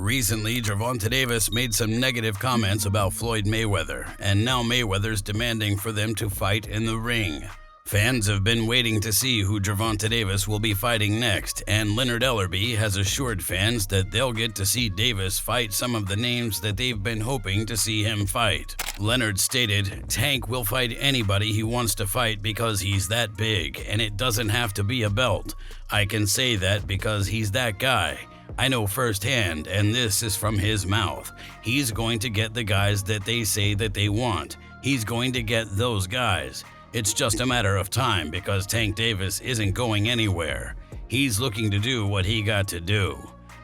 Recently, Gervonta Davis made some negative comments about Floyd Mayweather, and now Mayweather's demanding for them to fight in the ring. Fans have been waiting to see who Gervonta Davis will be fighting next, and Leonard Ellerbe has assured fans that they'll get to see Davis fight some of the names that they've been hoping to see him fight. Leonard stated, "Tank will fight anybody he wants to fight because he's that big, and it doesn't have to be a belt. I can say that because he's that guy. I know firsthand, and this is from his mouth. He's going to get the guys that they say that they want. He's going to get those guys. It's just a matter of time because Tank Davis isn't going anywhere. He's looking to do what he got to do.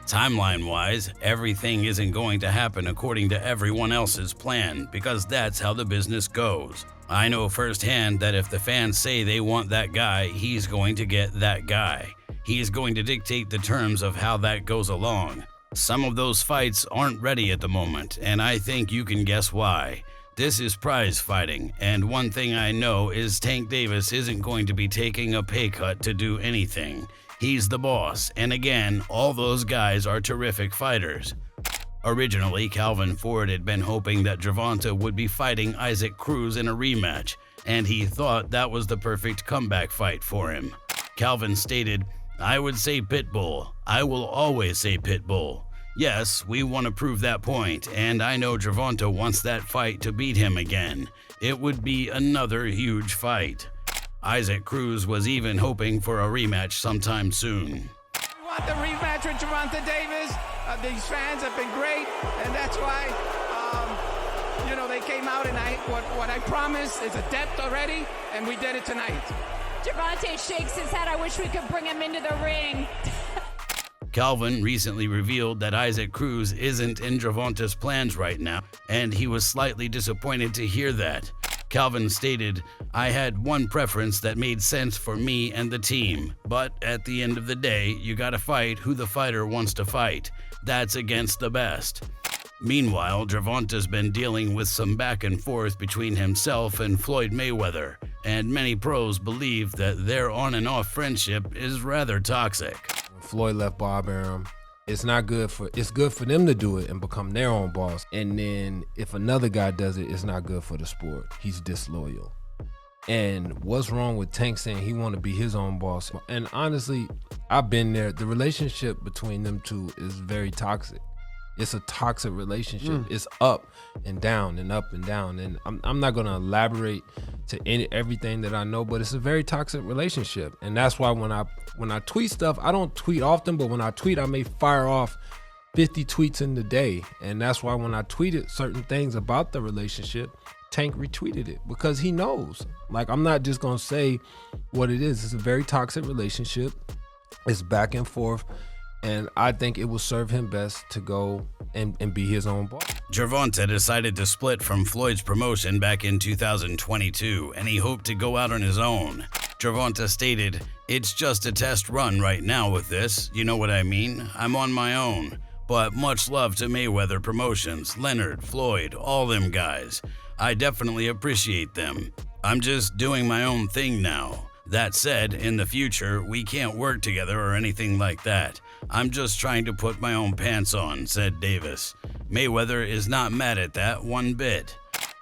Timeline-wise, everything isn't going to happen according to everyone else's plan because that's how the business goes. I know firsthand that if the fans say they want that guy, he's going to get that guy. He is going to dictate the terms of how that goes along. Some of those fights aren't ready at the moment, and I think you can guess why. This is prize fighting, and one thing I know is Tank Davis isn't going to be taking a pay cut to do anything. He's the boss, and again, all those guys are terrific fighters. Originally, Calvin Ford had been hoping that Gervonta would be fighting Isaac Cruz in a rematch, and he thought that was the perfect comeback fight for him. Calvin stated, "I would say Pitbull. I will always say Pitbull. Yes, we want to prove that point, and I know Gervonta wants that fight to beat him again. It would be another huge fight." Isaac Cruz was even hoping for a rematch sometime soon. We want the rematch with Gervonta Davis. These fans have been great, and that's why, they came out, and what I promised is a depth already, and we did it tonight. Gervonta shakes his head. I wish we could bring him into the ring. Calvin recently revealed that Isaac Cruz isn't in Gervonta's plans right now, and he was slightly disappointed to hear that. Calvin stated, "I had one preference that made sense for me and the team, but at the end of the day, you gotta fight who the fighter wants to fight. That's against the best." Meanwhile, Gervonta's been dealing with some back and forth between himself and Floyd Mayweather, and many pros believe that their on and off friendship is rather toxic. Floyd left Bob Arum. It's good for them to do it and become their own boss. And then if another guy does it, it's not good for the sport. He's disloyal. And what's wrong with Tank saying he want to be his own boss? And honestly, I've been there. The relationship between them two is very toxic. It's a toxic relationship. It's up and down and up and down. And I'm not gonna elaborate to everything that I know, but it's a very toxic relationship. And that's why when I tweet stuff, I don't tweet often, but when I tweet, I may fire off 50 tweets in the day. And that's why when I tweeted certain things about the relationship, Tank retweeted it because he knows. Like, I'm not just gonna say what it is. It's a very toxic relationship. It's back and forth. And I think it will serve him best to go and be his own boss. Gervonta decided to split from Floyd's promotion back in 2022, and he hoped to go out on his own. Gervonta stated, "It's just a test run right now with this, you know what I mean? I'm on my own. But much love to Mayweather Promotions, Leonard, Floyd, all them guys. I definitely appreciate them. I'm just doing my own thing now. That said, in the future, we can't work together or anything like that. I'm just trying to put my own pants on," said Davis. Mayweather is not mad at that one bit.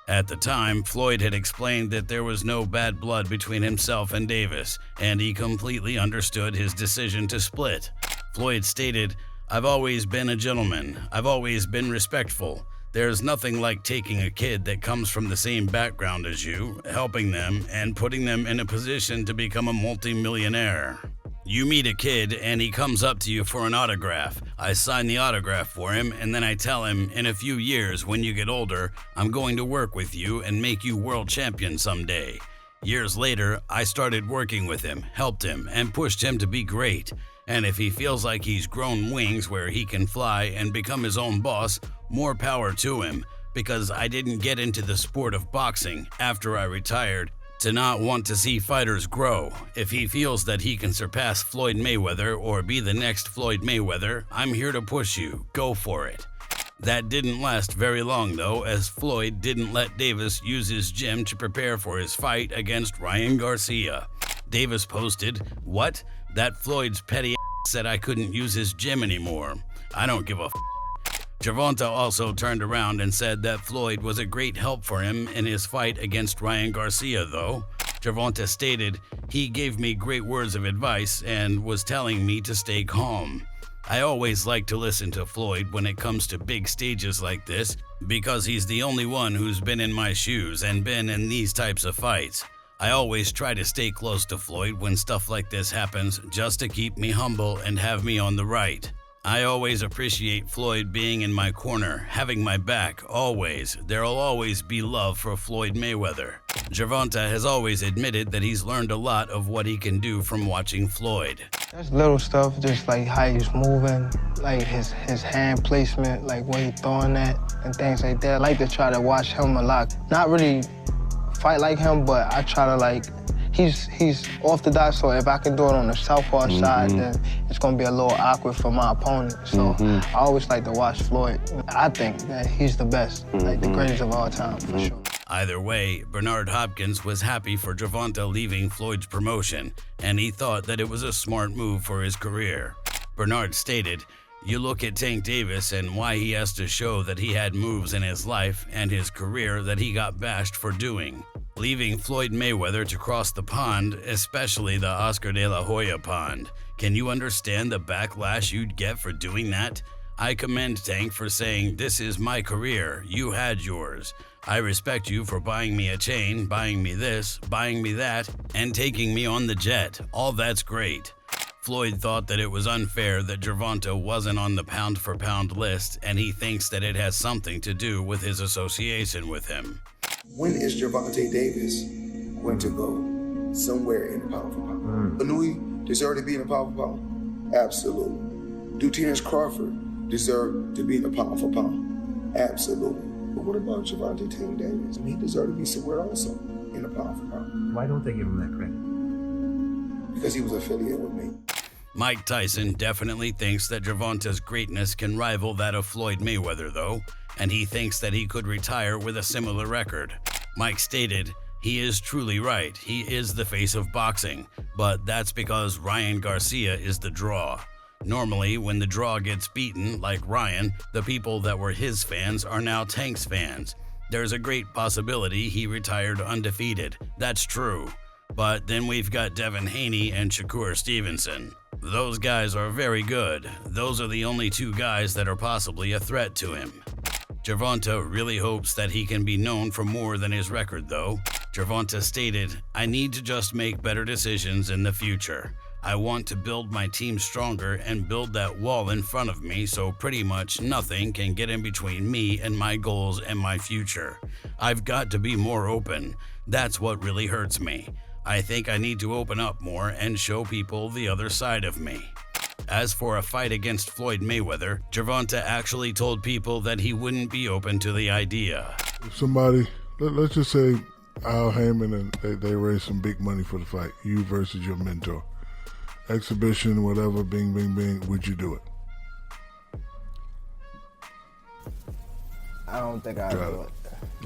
At the time, Floyd had explained that there was no bad blood between himself and Davis, and he completely understood his decision to split. Floyd stated, "I've always been a gentleman. I've always been respectful. There's nothing like taking a kid that comes from the same background as you, helping them, and putting them in a position to become a multi-millionaire. You meet a kid and he comes up to you for an autograph. I sign the autograph for him, and then I tell him, in a few years when you get older, I'm going to work with you and make you world champion someday. Years later, I started working with him, helped him, and pushed him to be great. And if he feels like he's grown wings where he can fly and become his own boss, more power to him, because I didn't get into the sport of boxing after I retired to not want to see fighters grow. If he feels that he can surpass Floyd Mayweather or be the next Floyd Mayweather, I'm here to push you. Go for it." That didn't last very long though, as Floyd didn't let Davis use his gym to prepare for his fight against Ryan Garcia. Davis posted, "What? That Floyd's petty said I couldn't use his gym anymore. I don't give a Gervonta also turned around and said that Floyd was a great help for him in his fight against Ryan Garcia, though. Gervonta stated, "He gave me great words of advice and was telling me to stay calm. I always like to listen to Floyd when it comes to big stages like this because he's the only one who's been in my shoes and been in these types of fights. I always try to stay close to Floyd when stuff like this happens just to keep me humble and have me on the right. I always appreciate Floyd being in my corner, having my back, always. There'll always be love for Floyd Mayweather." Gervonta has always admitted that he's learned a lot of what he can do from watching Floyd. That's little stuff, just like how he's moving, like his hand placement, like where he's throwing at, and things like that. I like to try to watch him a lot. Not really fight like him, but I try to like, he's orthodox, so if I can do it on the southpaw side, then it's gonna be a little awkward for my opponent. So I always like to watch Floyd. I think that he's the best, like the greatest of all time, for sure. Either way, Bernard Hopkins was happy for Gervonta leaving Floyd's promotion, and he thought that it was a smart move for his career. Bernard stated, "You look at Tank Davis and why he has to show that he had moves in his life and his career that he got bashed for doing. Leaving Floyd Mayweather to cross the pond, especially the Oscar de la Hoya pond. Can you understand the backlash you'd get for doing that? I commend Tank for saying, 'This is my career, you had yours. I respect you for buying me a chain, buying me this, buying me that, and taking me on the jet. All that's great.'" Floyd thought that it was unfair that Gervonta wasn't on the pound-for-pound list, and he thinks that it has something to do with his association with him. When is Gervonta Davis going to go somewhere in the pound for pound? Do he deserve to be in the pound for pound? Absolutely. Do Terrence Crawford deserve to be in the pound for pound? Absolutely. But what about Gervonta Davis? He deserved to be somewhere also in the pound for pound. Why don't they give him that credit? Because he was affiliated with me. Mike Tyson definitely thinks that Gervonta's greatness can rival that of Floyd Mayweather, though, and he thinks that he could retire with a similar record. Mike stated, "He is truly right. He is the face of boxing, but that's because Ryan Garcia is the draw. Normally, when the draw gets beaten, like Ryan, the people that were his fans are now Tank's fans. There's a great possibility he retired undefeated. That's true. But then we've got Devin Haney and Shakur Stevenson. Those guys are very good. Those are the only two guys that are possibly a threat to him." Gervonta really hopes that he can be known for more than his record, though. Gervonta stated, "I need to just make better decisions in the future. I want to build my team stronger and build that wall in front of me so pretty much nothing can get in between me and my goals and my future. I've got to be more open. That's what really hurts me. I think I need to open up more and show people the other side of me." As for a fight against Floyd Mayweather, Gervonta actually told people that he wouldn't be open to the idea. If somebody, let's just say Al Heyman and they raised some big money for the fight, you versus your mentor. Exhibition, whatever, bing, bing, bing, would you do it? I don't think I'd do it.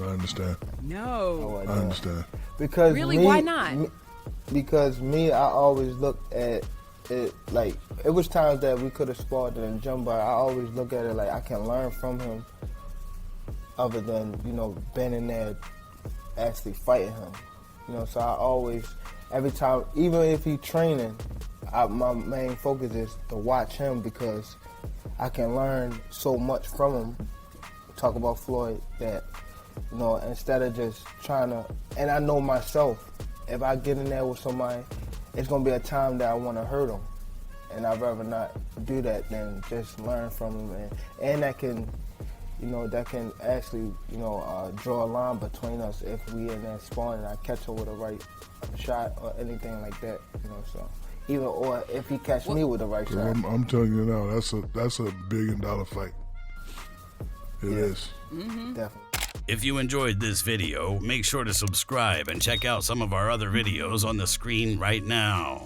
I understand. No. I understand. Because Really? me- Why not? Because I always looked at it like, it was times that we could have sparred in the gym, but I always look at it like I can learn from him other than, being in there actually fighting him. So I always, every time, even if he's training, my main focus is to watch him because I can learn so much from him. Talk about Floyd that, instead of just trying to, and I know myself, if I get in there with somebody, it's going to be a time that I want to hurt him. And I'd rather not do that than just learn from him. And that can, that can actually, draw a line between us if we in that sparring and I catch her with a right shot or anything like that, so. Even, or if he catch me with the right shot. I'm telling you now, that's a $1 billion fight. It is. Definitely. If you enjoyed this video, make sure to subscribe and check out some of our other videos on the screen right now.